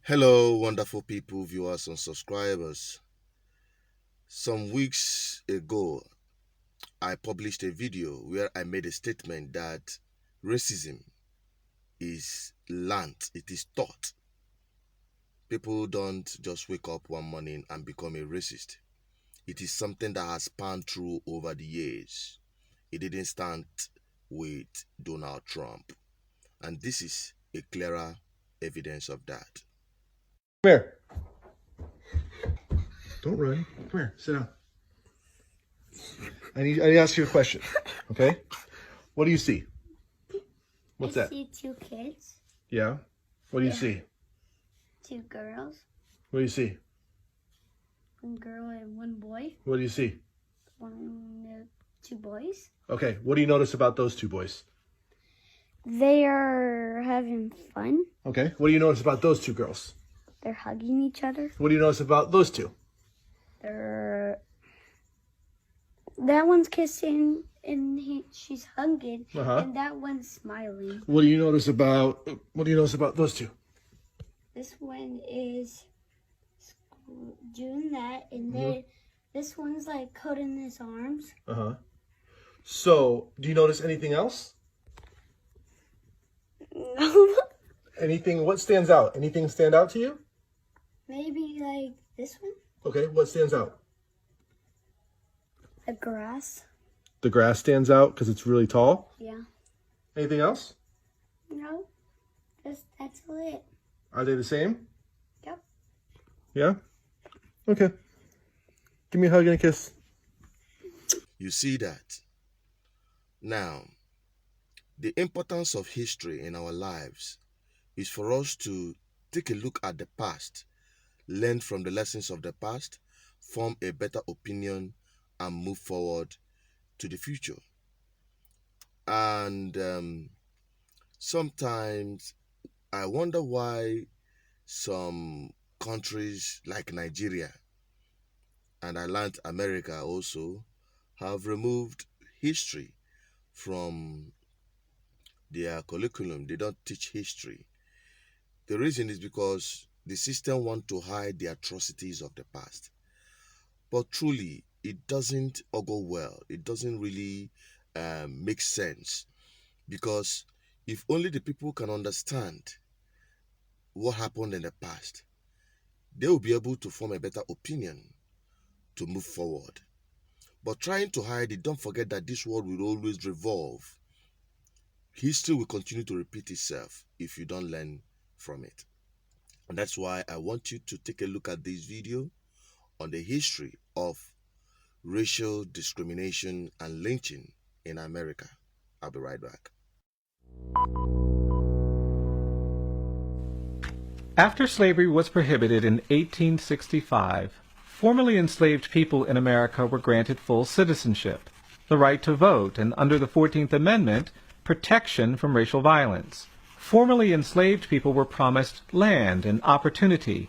Hello, wonderful people, viewers and subscribers. Some weeks ago, I published a video where I made a statement that racism is learnt, it is taught. People don't just wake up one morning and become a racist. It is something that has spanned through over the years. It didn't start with Donald Trump. And this is a clearer evidence of that. Come here. Don't run. Come here. Sit down. I need to ask you a question. Okay? What do you see? What's that? I see two kids. Yeah? What do you see? Two girls. What do you see? One girl and one boy. What do you see? Two boys. Okay. What do you notice about those two boys? They are having fun. Okay. What do you notice about those two girls? They're hugging each other. What do you notice about those two? That one's kissing and she's hugging, Uh-huh. and that one's smiling. What do you notice about those two? This one is doing that, and then this one's like holding his arms. Uh-huh. So, do you notice anything else? No. Anything, what stands out? Anything stand out to you? Maybe like this one. Okay, what stands out? The grass. The grass stands out because it's really tall? Yeah. Anything else? No. That's it. Are they the same? Yep. Yeah? Okay. Give me a hug and a kiss. You see that? Now, the importance of history in our lives is for us to take a look at the past, learn from the lessons of the past, form a better opinion, and move forward to the future. And sometimes I wonder why some countries like Nigeria, and I learned America also, have removed history from their curriculum. They don't teach history. The reason is because the system wants to hide the atrocities of the past. But truly, it doesn't go well. It doesn't really make sense. Because if only the people can understand what happened in the past, they will be able to form a better opinion to move forward. But trying to hide it, don't forget that this world will always revolve. History will continue to repeat itself if you don't learn from it. And that's why I want you to take a look at this video on the history of racial discrimination and lynching in America. I'll be right back. After slavery was prohibited in 1865, formerly enslaved people in America were granted full citizenship, the right to vote, and under the 14th Amendment, protection from racial violence. Formerly enslaved people were promised land and opportunity,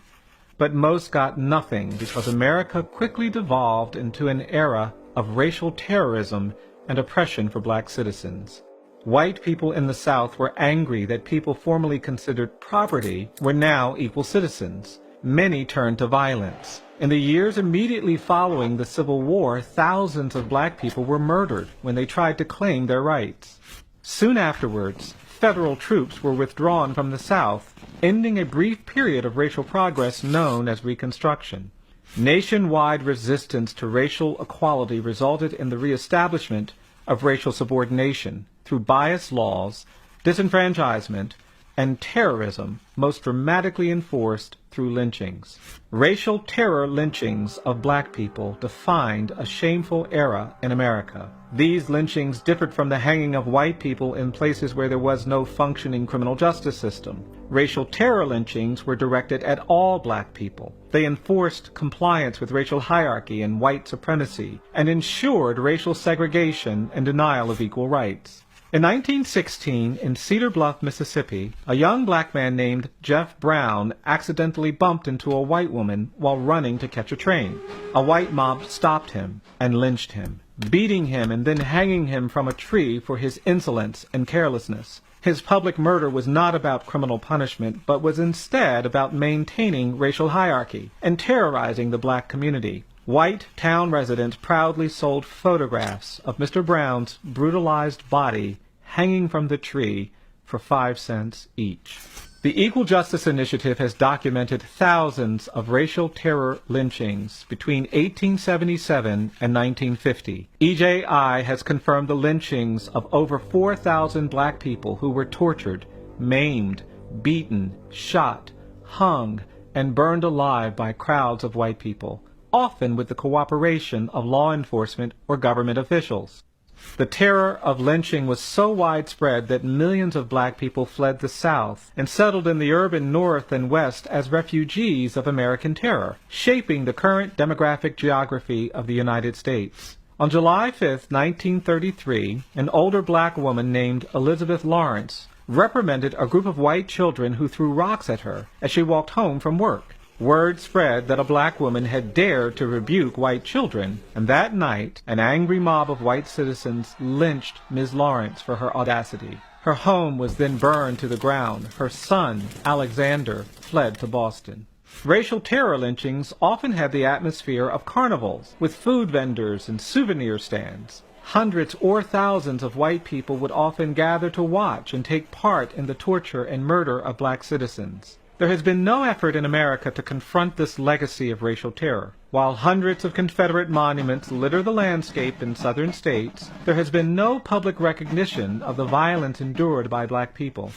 but most got nothing because America quickly devolved into an era of racial terrorism and oppression for black citizens. White people in the South were angry that people formerly considered property were now equal citizens. Many turned to violence. In the years immediately following the Civil War, thousands of black people were murdered when they tried to claim their rights. Soon afterwards, federal troops were withdrawn from the South, ending a brief period of racial progress known as Reconstruction. Nationwide resistance to racial equality resulted in the reestablishment of racial subordination through biased laws, disenfranchisement, and terrorism, most dramatically enforced through lynchings. Racial terror lynchings of black people defined a shameful era in America. These lynchings differed from the hanging of white people in places where there was no functioning criminal justice system. Racial terror lynchings were directed at all black people. They enforced compliance with racial hierarchy and white supremacy, and ensured racial segregation and denial of equal rights. In 1916, in Cedar Bluff, Mississippi, a young black man named Jeff Brown accidentally bumped into a white woman while running to catch a train. A white mob stopped him and lynched him. beating him and then hanging him from a tree for his insolence and carelessness. His public murder was not about criminal punishment, but was instead about maintaining racial hierarchy and terrorizing the black community. White town residents proudly sold photographs of Mr. Brown's brutalized body hanging from the tree for 5 cents each. The Equal Justice Initiative has documented thousands of racial terror lynchings between 1877 and 1950. EJI has confirmed the lynchings of over 4,000 black people who were tortured, maimed, beaten, shot, hung, and burned alive by crowds of white people, often with the cooperation of law enforcement or government officials. The terror of lynching was so widespread that millions of black people fled the South and settled in the urban North and West as refugees of American terror, shaping the current demographic geography of the United States. On July 5, 1933, an older black woman named Elizabeth Lawrence reprimanded a group of white children who threw rocks at her as she walked home from work. Word spread that a black woman had dared to rebuke white children, and that night an angry mob of white citizens lynched Ms. Lawrence for her audacity. Her home was then burned to the ground. Her son, Alexander, fled to Boston. Racial terror lynchings often had the atmosphere of carnivals, with food vendors and souvenir stands. Hundreds or thousands of white people would often gather to watch and take part in the torture and murder of black citizens. There has been no effort in America to confront this legacy of racial terror. While hundreds of Confederate monuments litter the landscape in southern states, there has been no public recognition of the violence endured by black people.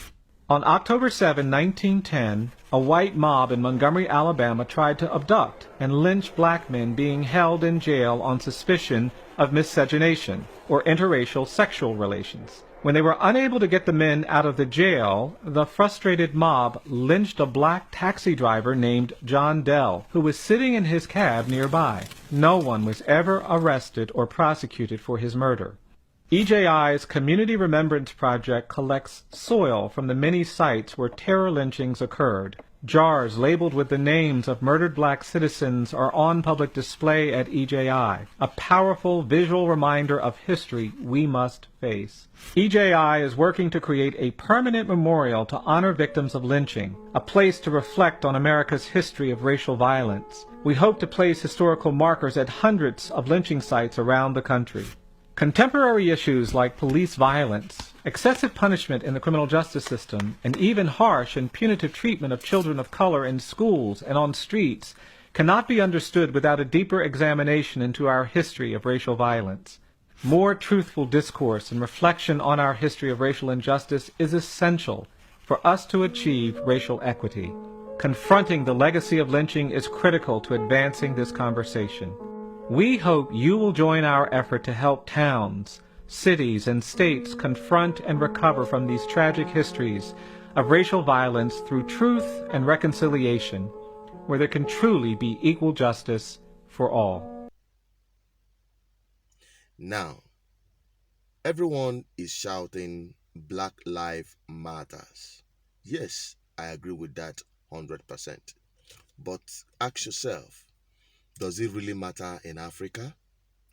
On October 7, 1910, a white mob in Montgomery, Alabama tried to abduct and lynch black men being held in jail on suspicion of miscegenation, or interracial sexual relations. When they were unable to get the men out of the jail, the frustrated mob lynched a black taxi driver named John Dell, who was sitting in his cab nearby. No one was ever arrested or prosecuted for his murder. EJI's Community Remembrance Project collects soil from the many sites where terror lynchings occurred. Jars labeled with the names of murdered black citizens are on public display at EJI, a powerful visual reminder of history we must face. EJI is working to create a permanent memorial to honor victims of lynching, a place to reflect on America's history of racial violence. We hope to place historical markers at hundreds of lynching sites around the country. Contemporary issues like police violence, excessive punishment in the criminal justice system, and even harsh and punitive treatment of children of color in schools and on streets cannot be understood without a deeper examination into our history of racial violence. More truthful discourse and reflection on our history of racial injustice is essential for us to achieve racial equity. Confronting the legacy of lynching is critical to advancing this conversation. We hope you will join our effort to help towns, cities, and states confront and recover from these tragic histories of racial violence through truth and reconciliation, where there can truly be equal justice for all. Now, everyone is shouting Black Lives Matters. Yes, I agree with that 100%. But ask yourself, does it really matter in Africa?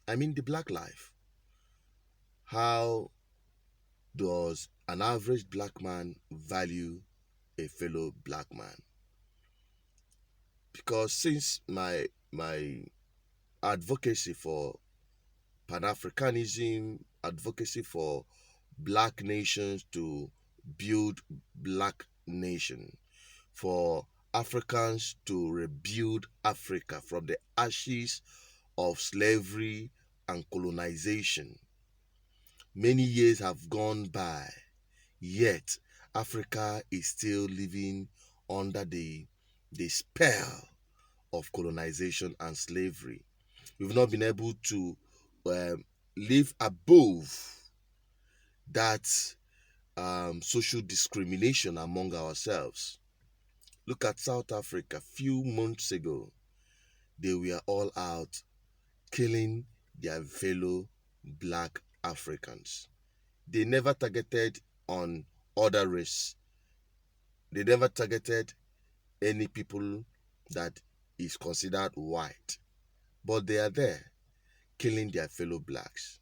I mean the black life. How does an average black man value a fellow black man? Because since my advocacy for Pan-Africanism, advocacy for black nations to build black nation, for Africans to rebuild Africa from the ashes of slavery and colonization. Many years have gone by, yet Africa is still living under the spell of colonization and slavery. We've not been able to live above that social discrimination among ourselves. Look at South Africa. A few months ago, they were all out killing their fellow black Africans. They never targeted on other race. They never targeted any people that is considered white. But they are there, killing their fellow blacks.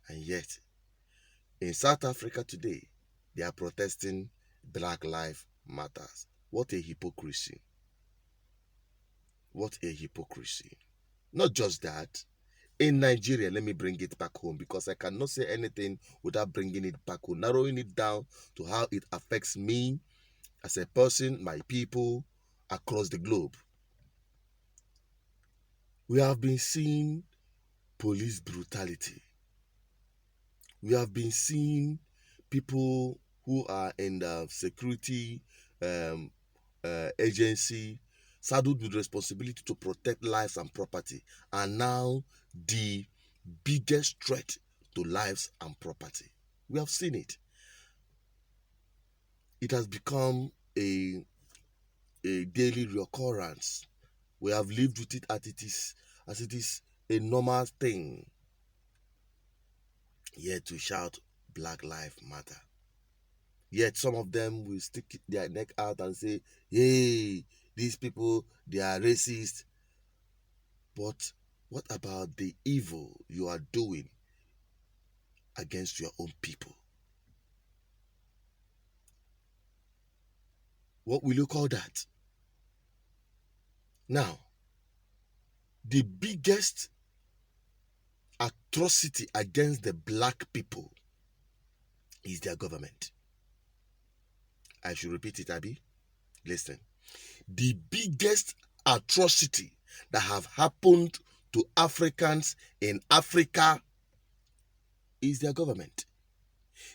And yet, in South Africa today, they are protesting Black Lives Matters. What a hypocrisy. What a hypocrisy. Not just that, in Nigeria, let me bring it back home because I cannot say anything without bringing it back home, narrowing it down to how it affects me as a person, my people across the globe. We have been seeing police brutality. We have been seeing people who are in the security agency saddled with responsibility to protect lives and property, and now the biggest threat to lives and property. We have seen it. It has become a daily recurrence. We have lived with it as it is a normal thing. Yet we shout Black Lives Matter. Yet some of them will stick their neck out and say, hey, these people, they are racist. But what about the evil you are doing against your own people? What will you call that? Now, the biggest atrocity against the black people is their government. I should repeat it, Abby. Listen. The biggest atrocity that have happened to Africans in Africa is their government.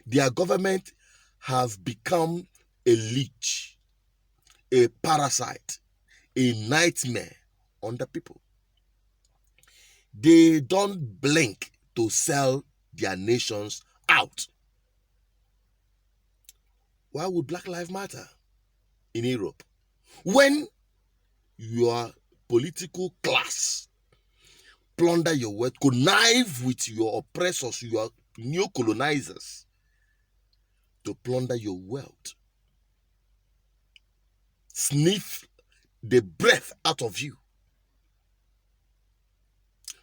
Their government have become a leech, a parasite, a nightmare on the people. They don't blink to sell their nations out. Why would Black Lives Matter in Europe? When your political class plunder your wealth, connive with your oppressors, your neo-colonizers to plunder your wealth, sniff the breath out of you,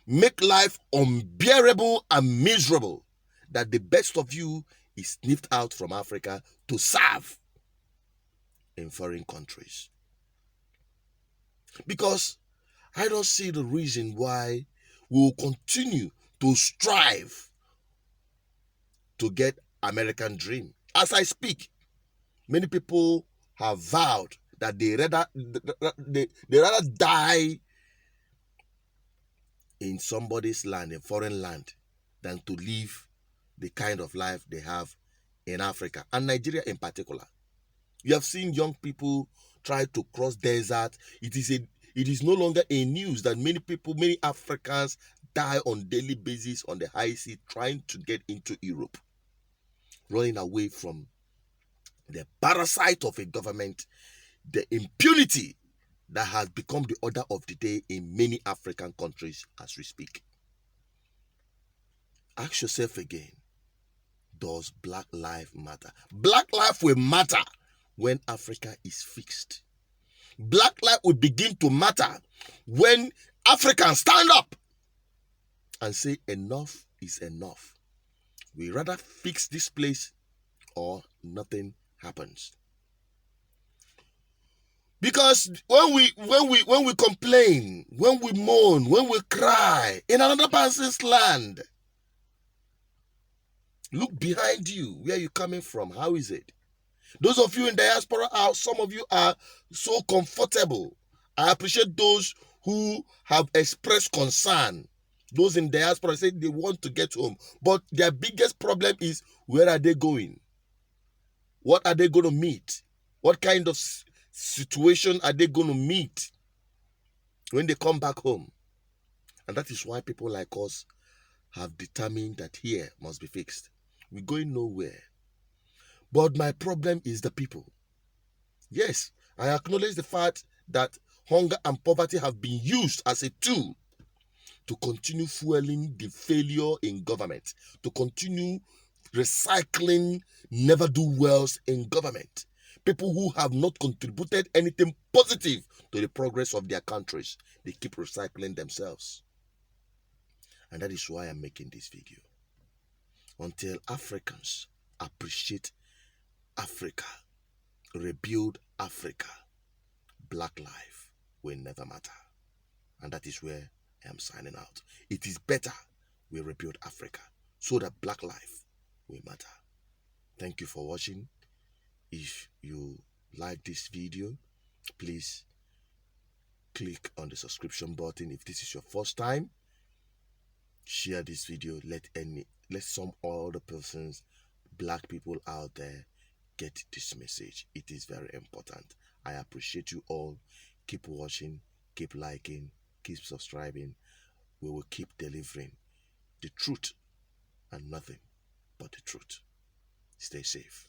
make life unbearable and miserable, that the best of you is sniffed out from Africa to serve in foreign countries. Because I don't see the reason why we will continue to strive to get American dream. As I speak, many people have vowed that they rather die in somebody's land, a foreign land, than to live the kind of life they have in Africa, and Nigeria in particular. You have seen young people try to cross desert. It is no longer a news that many Africans die on daily basis on the high sea trying to get into Europe, running away from the parasite of a government, the impunity that has become the order of the day in many African countries as we speak. Ask yourself again, does Black Lives matter? Black life will matter when Africa is fixed. Black life will begin to matter when Africans stand up and say enough is enough. We rather fix this place or nothing happens. Because when we complain, when we moan, when we cry in another person's land, look behind you. Where are you coming from? How is it? Those of you in diaspora, some of you are so comfortable. I appreciate those who have expressed concern. Those in diaspora say they want to get home, but their biggest problem is, where are they going? What are they going to meet? What kind of situation are they going to meet when they come back home? And that is why people like us have determined that here must be fixed. We're going nowhere. But my problem is the people. Yes, I acknowledge the fact that hunger and poverty have been used as a tool to continue fueling the failure in government, to continue recycling never-do-wells in government. People who have not contributed anything positive to the progress of their countries, they keep recycling themselves. And that is why I'm making this video. Until Africans appreciate Africa, rebuild Africa, black life will never matter. And that is where I am signing out. It is better we rebuild Africa so that black life will matter. Thank you for watching. If you like this video, please click on the subscription button. If this is your first time, share this video. Let some other persons, black people out there, get this message. It is very important. I appreciate you all. Keep watching, keep liking, keep subscribing. We will keep delivering the truth and nothing but the truth. Stay safe.